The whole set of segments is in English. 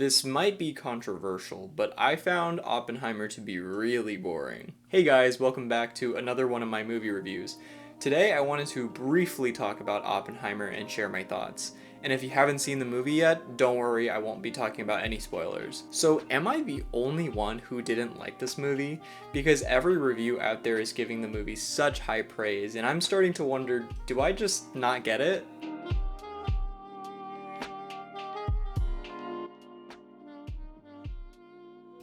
This might be controversial, but I found Oppenheimer to be really boring. Hey guys, welcome back to another one of my movie reviews. Today I wanted to briefly talk about Oppenheimer and share my thoughts. And if you haven't seen the movie yet, don't worry, I won't be talking about any spoilers. So am I the only one who didn't like this movie? Because every review out there is giving the movie such high praise, and I'm starting to wonder, do I just not get it?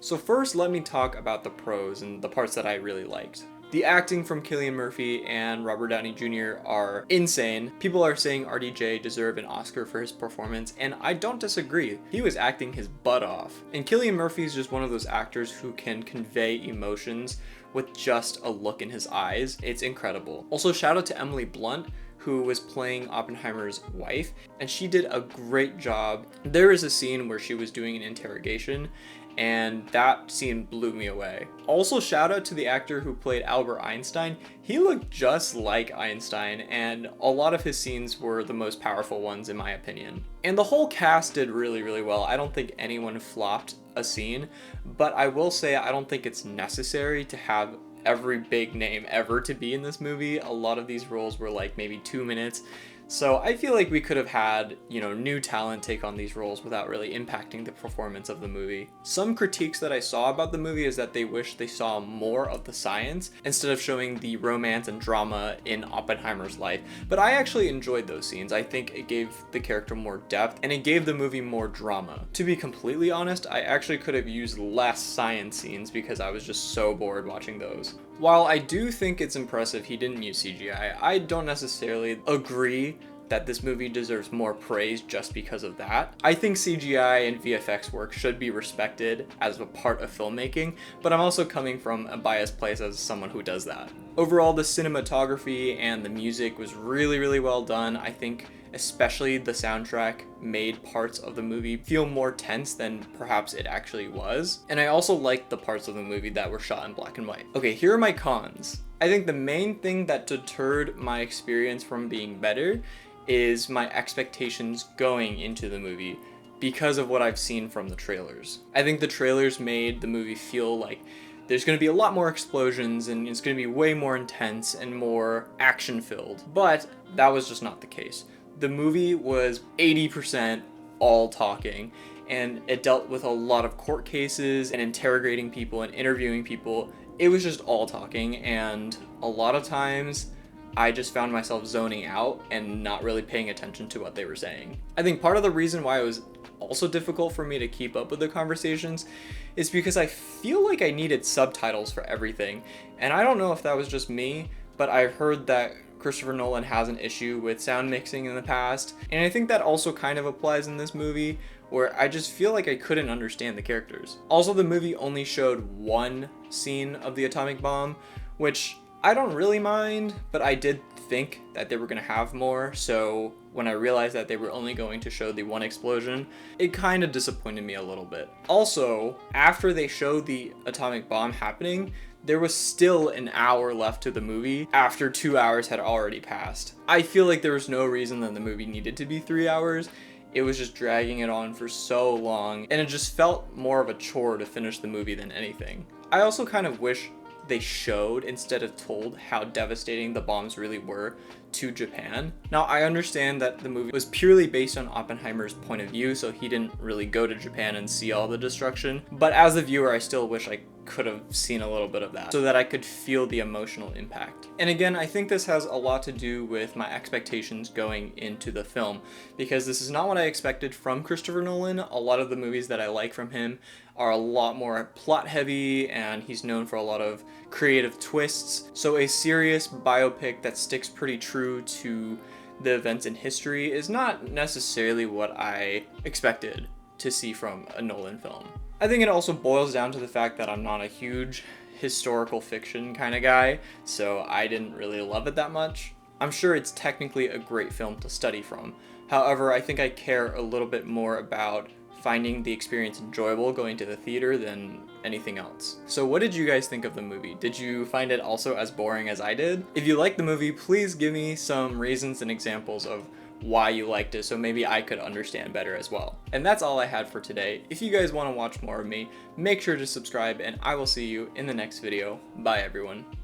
So first, let me talk about the pros and the parts that I really liked. The acting from Cillian Murphy and Robert Downey Jr. are insane. People are saying RDJ deserved an Oscar for his performance, and I don't disagree. He was acting his butt off. And Cillian Murphy is just one of those actors who can convey emotions with just a look in his eyes. It's incredible. Also, shout out to Emily Blunt, who was playing Oppenheimer's wife, and she did a great job. There is a scene where she was doing an interrogation, and that scene blew me away. Also, shout out to the actor who played Albert Einstein. He looked just like Einstein, and a lot of his scenes were the most powerful ones in my opinion. And the whole cast did really well. I don't think anyone flopped a scene, but I will say I don't think it's necessary to have every big name ever to be in this movie. A lot of these roles were like maybe 2 minutes. So I feel like we could have had, new talent take on these roles without really impacting the performance of the movie. Some critiques that I saw about the movie is that they wish they saw more of the science instead of showing the romance and drama in Oppenheimer's life. But I actually enjoyed those scenes. I think it gave the character more depth and it gave the movie more drama. To be completely honest, I actually could have used less science scenes because I was just so bored watching those. While I do think it's impressive he didn't use CGI, I don't necessarily agree that this movie deserves more praise just because of that. I think CGI and VFX work should be respected as a part of filmmaking, but I'm also coming from a biased place as someone who does that. Overall, the cinematography and the music was really well done. I think especially the soundtrack made parts of the movie feel more tense than perhaps it actually was. And I also liked the parts of the movie that were shot in black and white. Okay, here are my cons. I think the main thing that deterred my experience from being better is my expectations going into the movie because of what I've seen from the trailers. I think the trailers made the movie feel like there's going to be a lot more explosions and it's going to be way more intense and more action-filled, but that was just not the case. The movie was 80% all talking, and it dealt with a lot of court cases and interrogating people and interviewing people. It was just all talking, and a lot of times I just found myself zoning out and not really paying attention to what they were saying. I think part of the reason why it was also difficult for me to keep up with the conversations is because I feel like I needed subtitles for everything. And I don't know if that was just me, but I've heard that Christopher Nolan has an issue with sound mixing in the past. And I think that also kind of applies in this movie, where I just feel like I couldn't understand the characters. Also, the movie only showed one scene of the atomic bomb, which I don't really mind, but I did think that they were going to have more, so when I realized that they were only going to show the one explosion, it kind of disappointed me a little bit. Also, after they showed the atomic bomb happening, there was still an hour left to the movie after 2 hours had already passed. I feel like there was no reason that the movie needed to be 3 hours. It was just dragging it on for so long, and it just felt more of a chore to finish the movie than anything. I also kind of wish they showed instead of told how devastating the bombs really were to Japan. Now, I understand that the movie was purely based on Oppenheimer's point of view, so he didn't really go to Japan and see all the destruction, but as a viewer, I still wish I could have seen a little bit of that so that I could feel the emotional impact. And again, I think this has a lot to do with my expectations going into the film, because this is not what I expected from Christopher Nolan. A lot of the movies that I like from him are a lot more plot heavy, and he's known for a lot of creative twists. So a serious biopic that sticks pretty true to the events in history is not necessarily what I expected to see from a Nolan film. I think it also boils down to the fact that I'm not a huge historical fiction kind of guy, so I didn't really love it that much. I'm sure it's technically a great film to study from. However, I think I care a little bit more about finding the experience enjoyable going to the theater than anything else. So what did you guys think of the movie? Did you find it also as boring as I did? If you liked the movie, please give me some reasons and examples of why you liked it, so maybe I could understand better as well. And that's all I had for today. If you guys want to watch more of me, make sure to subscribe, and I will see you in the next video. Bye everyone.